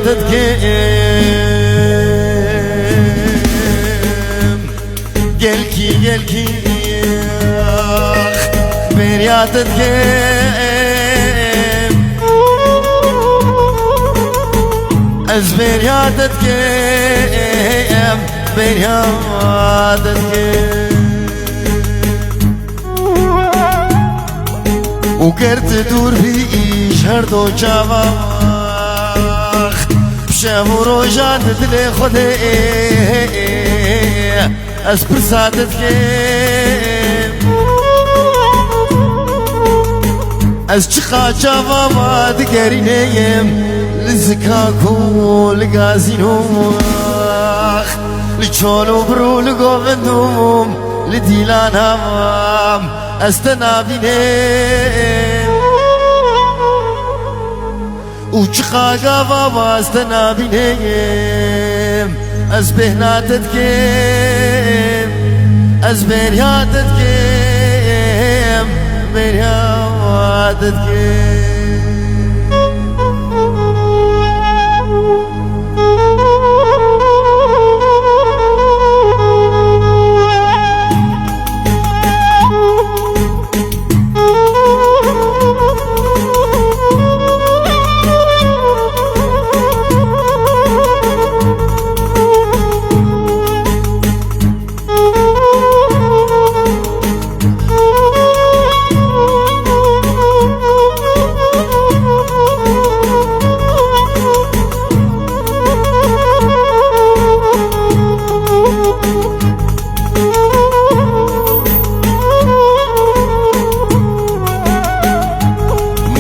برياتت gelki برياتت از برياتت وقرت دور بيش هر دو جواخ بشم و روشان دل خوده از پرساتت از چخا جوا دگرینیم لزکاکو لگازینوم لچولو برو لگوندوم لدیلان هم از تنابینیم و چخا جوا از تنابینیم از بهناتت از بریاتت بریاتت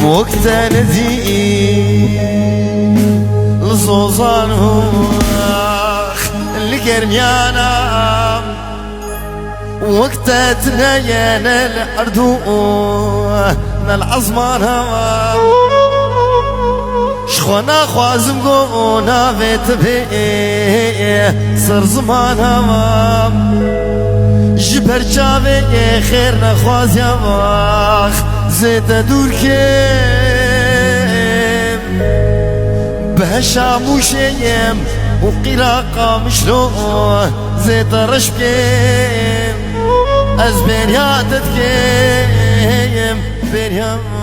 وقت نزي لصوصانهم اللي قرنيانا وقت تنين الأرض العظمان شخونا خوازم قونا بيت بي صر زمان جبر جاوه خير نخواز يا واخ زيت دور كيم بهشام وشيم وقراقة مشلو زيت رشبكيم از برياتت كيم برياتت